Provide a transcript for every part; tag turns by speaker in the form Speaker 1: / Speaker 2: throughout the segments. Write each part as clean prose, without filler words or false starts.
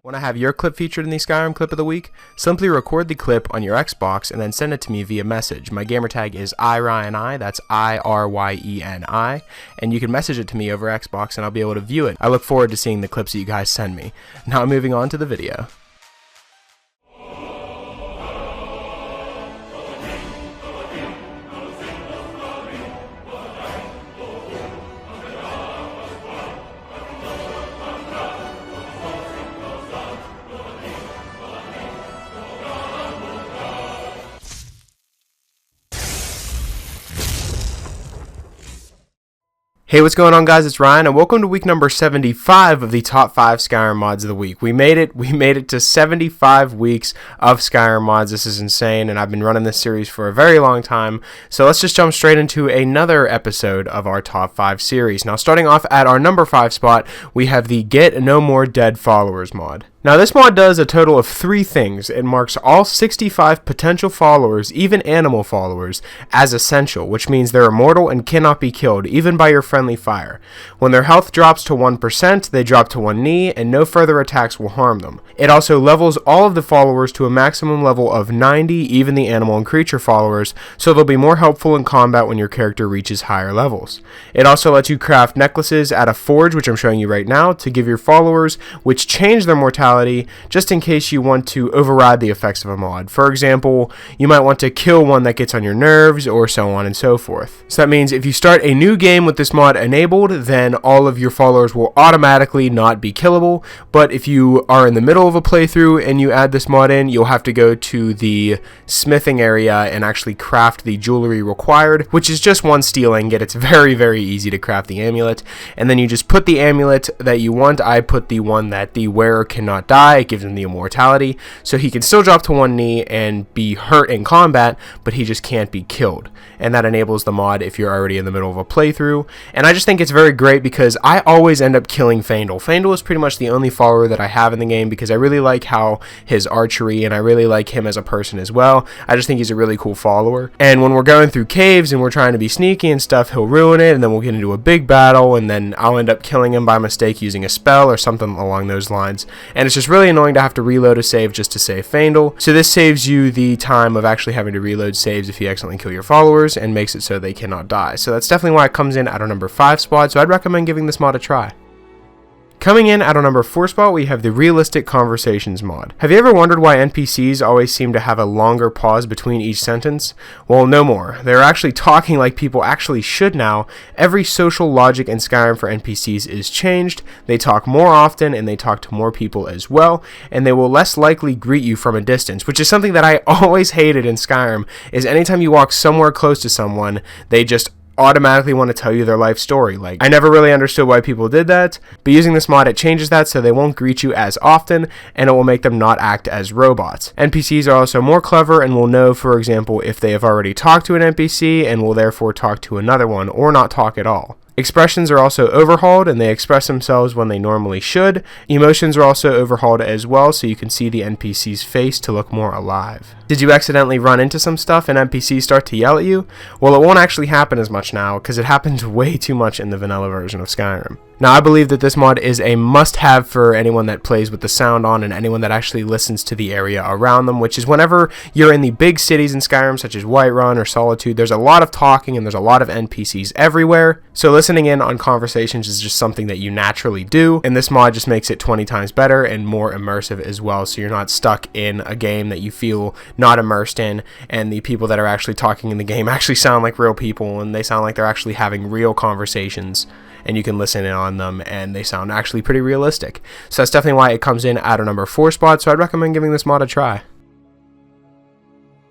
Speaker 1: Want to have your clip featured in the Skyrim Clip of the Week? Simply record the clip on your Xbox and then send it to me via message. My gamertag is iRyeni, that's IRYENI, and you can message it to me over Xbox and I'll be able to view it. I look forward to seeing the clips that you guys send me. Now moving on to the video. Hey, what's going on, guys? It's Ryan, and welcome to week number 75 of the top 5 Skyrim mods of the week. We made it to 75 weeks of Skyrim mods. This is insane, and I've been running this series for a very long time. So let's just jump straight into another episode of our top 5 series. Now, starting off at our number 5 spot, we have the Get No More Dead Followers mod. Now, this mod does a total of 3 things. It marks all 65 potential followers, even animal followers, as essential, which means they're immortal and cannot be killed, even by your friendly fire. When their health drops to 1%, they drop to 1 knee, and no further attacks will harm them. It also levels all of the followers to a maximum level of 90, even the animal and creature followers, so they'll be more helpful in combat when your character reaches higher levels. It also lets you craft necklaces at a forge, which I'm showing you right now, to give your followers, which change their mortality, just in case you want to override the effects of a mod. For example, you might want to kill one that gets on your nerves, or so on and so forth. So that means if you start a new game with this mod enabled, then all of your followers will automatically not be killable, but if you are in the middle of a playthrough and you add this mod in, you'll have to go to the smithing area and actually craft the jewelry required, which is just 1 steel ingot. It's very, very easy to craft the amulet, and then you just put the amulet that you want. I put the one that the wearer cannot die. It gives him the immortality, so he can still drop to 1 knee and be hurt in combat, but he just can't be killed. And that enables the mod if you're already in the middle of a playthrough. And I just think it's very great because I always end up killing Faendal. Faendal is pretty much the only follower that I have in the game because I really like how his archery, and I really like him as a person as well. I just think he's a really cool follower. And when we're going through caves and we're trying to be sneaky and stuff, he'll ruin it, and then we'll get into a big battle, and then I'll end up killing him by mistake using a spell or something along those lines. And it's just really annoying to have to reload a save just to save Faendal. So this saves you the time of actually having to reload saves if you accidentally kill your followers, and makes it so they cannot die. So that's definitely why it comes in at our number 5 spot, so I'd recommend giving this mod a try. Coming in at our number 4 spot, we have the Realistic Conversations mod. Have you ever wondered why NPCs always seem to have a longer pause between each sentence? Well, no more. They're actually talking like people actually should now. Every social logic in Skyrim for NPCs is changed. They talk more often, and they talk to more people as well, and they will less likely greet you from a distance, which is something that I always hated in Skyrim, is anytime you walk somewhere close to someone, they just automatically want to tell you their life story. Like, I never really understood why people did that, but using this mod, it changes that so they won't greet you as often, and it will make them not act as robots. NPCs are also more clever and will know, for example, if they have already talked to an NPC and will therefore talk to another one or not talk at all. Expressions are also overhauled, and they express themselves when they normally should. Emotions are also overhauled as well, so you can see the NPC's face to look more alive. Did you accidentally run into some stuff and NPCs start to yell at you? Well, it won't actually happen as much now, because it happens way too much in the vanilla version of Skyrim. Now, I believe that this mod is a must-have for anyone that plays with the sound on and anyone that actually listens to the area around them, which is whenever you're in the big cities in Skyrim, such as Whiterun or Solitude, there's a lot of talking and there's a lot of NPCs everywhere, so listening in on conversations is just something that you naturally do, and this mod just makes it 20 times better and more immersive as well, so you're not stuck in a game that you feel not immersed in, and the people that are actually talking in the game actually sound like real people, and they sound like they're actually having real conversations, and you can listen in on them, and they sound actually pretty realistic. So that's definitely why it comes in at our number 4 spot, so I'd recommend giving this mod a try.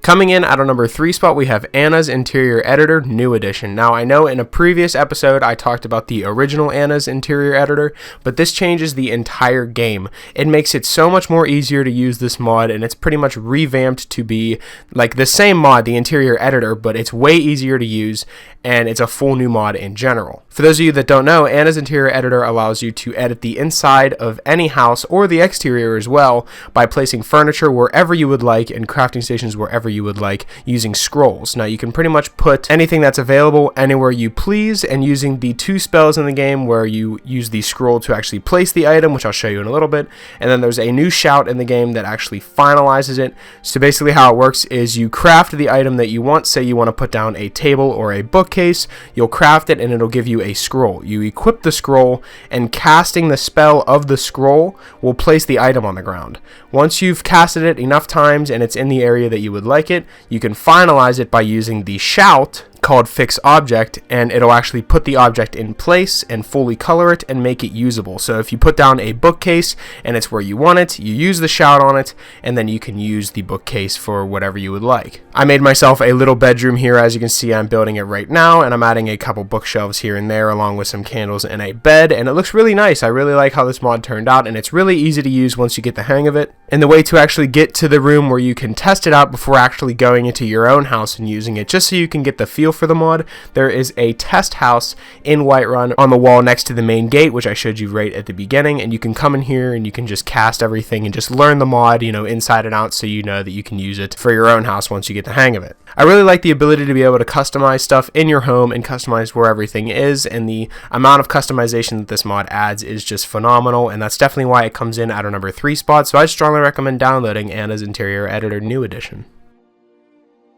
Speaker 1: Coming in at our number 3 spot, we have Anna's Interior Editor, New Edition. Now, I know in a previous episode I talked about the original Anna's Interior Editor, but this changes the entire game. It makes it so much more easier to use this mod, and it's pretty much revamped to be like the same mod, the Interior Editor, but it's way easier to use, and it's a full new mod in general. For those of you that don't know, Anna's Interior Editor allows you to edit the inside of any house or the exterior as well by placing furniture wherever you would like and crafting stations wherever you would like using scrolls. Now you can pretty much put anything that's available anywhere you please, and using the 2 spells in the game where you use the scroll to actually place the item, which I'll show you in a little bit, and then there's a new shout in the game that actually finalizes it. So basically how it works is you craft the item that you want. Say you want to put down a table or a bookcase, you'll craft it and it'll give you a scroll. You equip the scroll, and casting the spell of the scroll will place the item on the ground. Once you've casted it enough times and it's in the area that you would like it, you can finalize it by using the shout called fix object, and it'll actually put the object in place and fully color it and make it usable. So if you put down a bookcase and it's where you want it, you use the shout on it, and then you can use the bookcase for whatever you would like. I made myself a little bedroom here. As you can see, I'm building it right now, and I'm adding a couple bookshelves here and there along with some candles and a bed, and it looks really nice. I really like how this mod turned out, and it's really easy to use once you get the hang of it. And the way to actually get to the room where you can test it out before actually going into your own house and using it, just so you can get the feel for the mod, there is a test house in Whiterun on the wall next to the main gate, which I showed you right at the beginning, and you can come in here and you can just cast everything and just learn the mod, inside and out, so you know that you can use it for your own house once you get the hang of it. I really like the ability to be able to customize stuff in your home and customize where everything is, and the amount of customization that this mod adds is just phenomenal, and that's definitely why it comes in at our number 3 spot, so I strongly recommend downloading Anna's Interior Editor New Edition.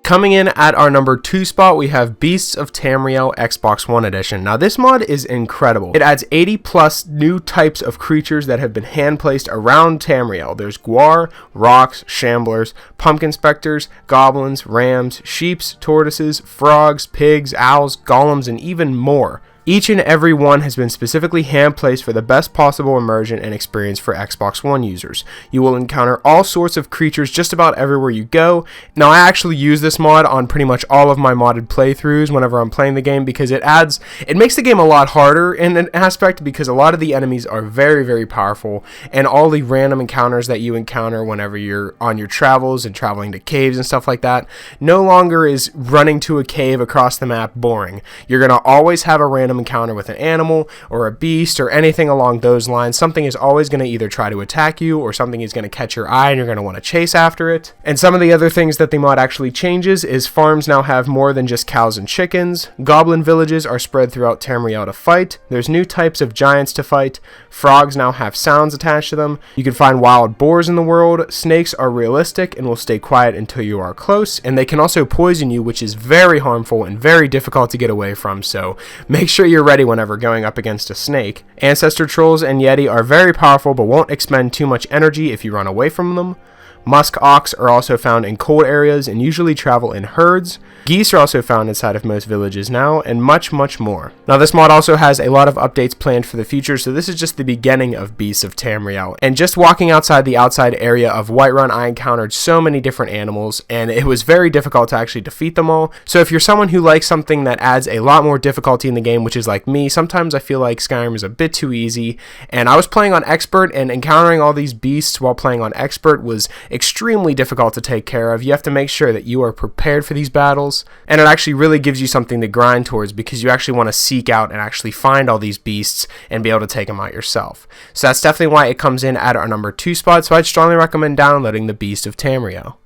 Speaker 1: Coming in at our number 2 spot, we have Beasts of Tamriel Xbox One Edition. Now this mod is incredible. It adds 80 plus new types of creatures that have been hand placed around Tamriel. There's Guar, Rocks, Shamblers, Pumpkin Specters, Goblins, Rams, Sheeps, Tortoises, Frogs, Pigs, Owls, Golems, and even more. Each and every one has been specifically hand-placed for the best possible immersion and experience for Xbox One users. You will encounter all sorts of creatures just about everywhere you go. Now, I actually use this mod on pretty much all of my modded playthroughs whenever I'm playing the game, because it makes the game a lot harder in an aspect, because a lot of the enemies are very, very powerful, and all the random encounters that you encounter whenever you're on your travels and traveling to caves and stuff like that, no longer is running to a cave across the map boring. You're going to always have a random encounter with an animal or a beast or anything along those lines. Something is always going to either try to attack you, or something is going to catch your eye and you're going to want to chase after it. And some of the other things that the mod actually changes is farms now have more than just cows and chickens. Goblin villages are spread throughout Tamriel to fight. There's new types of giants to fight. Frogs now have sounds attached to them. You can find wild boars in the world. Snakes are realistic and will stay quiet until you are close, and they can also poison you, which is very harmful and very difficult to get away from, so make sure you're ready whenever going up against a snake. Ancestor trolls and yeti are very powerful but won't expend too much energy if you run away from them. Musk ox are also found in cold areas and usually travel in herds. Geese are also found inside of most villages now, and much, much more. Now this mod also has a lot of updates planned for the future, so this is just the beginning of Beasts of Tamriel. And just walking outside the outside area of Whiterun, I encountered so many different animals, and it was very difficult to actually defeat them all. So if you're someone who likes something that adds a lot more difficulty in the game, which is like me, sometimes I feel like Skyrim is a bit too easy, and I was playing on Expert, and encountering all these beasts while playing on Expert was extremely difficult to take care of. You have to make sure that you are prepared for these battles, and it actually really gives you something to grind towards, because you actually want to seek out and actually find all these beasts and be able to take them out yourself. So that's definitely why it comes in at our number 2 spot, so I'd strongly recommend downloading the Beast of Tamriel.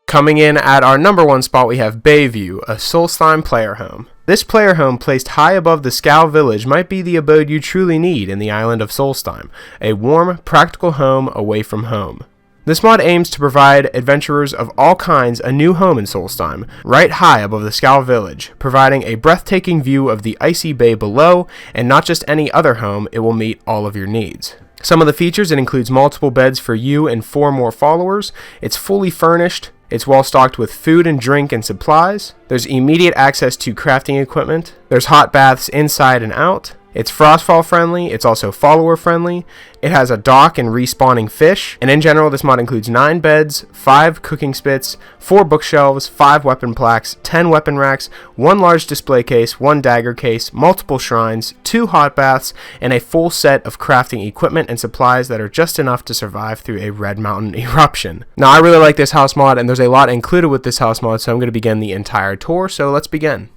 Speaker 1: Coming in at our number 1 spot, we have Bayview, a Solstheim player home. This player home, placed high above the Scow village, might be the abode you truly need in the island of Solstheim, a warm, practical home away from home. This mod aims to provide adventurers of all kinds a new home in Solstheim, right high above the Scow village, providing a breathtaking view of the icy bay below, and not just any other home, it will meet all of your needs. Some of the features: it includes multiple beds for you and 4 more followers, it's fully furnished, it's well stocked with food and drink and supplies, there's immediate access to crafting equipment, there's hot baths inside and out, it's frostfall friendly, it's also follower friendly, it has a dock and respawning fish, and in general this mod includes 9 beds, 5 cooking spits, 4 bookshelves, 5 weapon plaques, 10 weapon racks, 1 large display case, 1 dagger case, multiple shrines, 2 hot baths, and a full set of crafting equipment and supplies that are just enough to survive through a red mountain eruption. Now I really like this house mod, and there's a lot included with this house mod, so I'm going to begin the entire tour, so let's begin.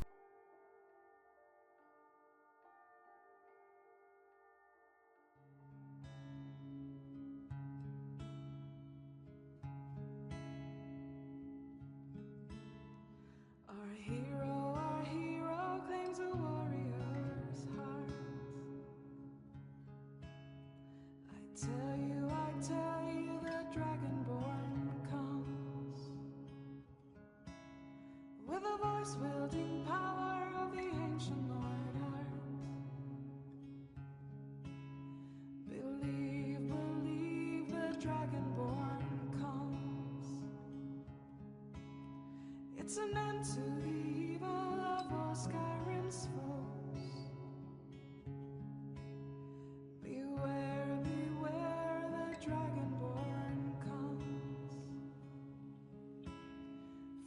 Speaker 2: with a voice wielding power of the ancient order. Believe, believe the Dragonborn comes. It's an end to the evil of all Skyrim's foes. Beware, beware, the Dragonborn comes.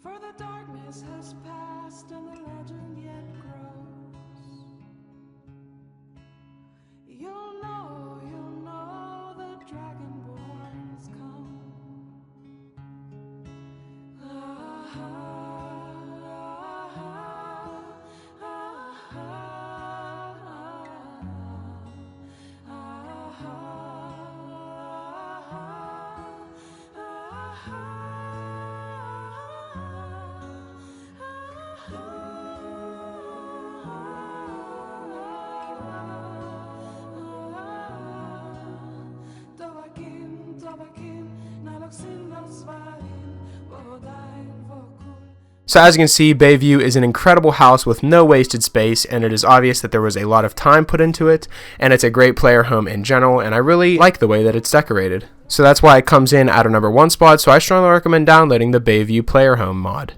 Speaker 2: For the darkness has passed and the legend yet grows. You'll know the Dragonborns come.
Speaker 1: So as you can see, Bayview is an incredible house with no wasted space, and it is obvious that there was a lot of time put into it, and it's a great player home in general, and I really like the way that it's decorated. So that's why it comes in at our number 1 spot, so I strongly recommend downloading the Bayview player home mod.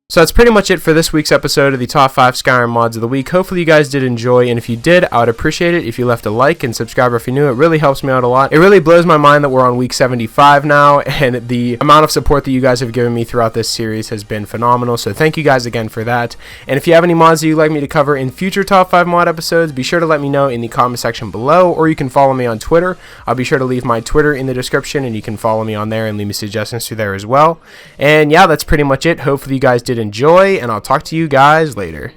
Speaker 1: So that's pretty much it for this week's episode of the Top 5 Skyrim Mods of the Week. Hopefully you guys did enjoy, and if you did, I would appreciate it if you left a like and subscribe if you're new. It really helps me out a lot. It really blows my mind that we're on week 75 now, and the amount of support that you guys have given me throughout this series has been phenomenal, so thank you guys again for that. And if you have any mods that you'd like me to cover in future Top 5 mod episodes, be sure to let me know in the comment section below, or you can follow me on Twitter. I'll be sure to leave my Twitter in the description, and you can follow me on there and leave me suggestions through there as well. And yeah, that's pretty much it. Hopefully you guys did enjoy, and I'll talk to you guys later.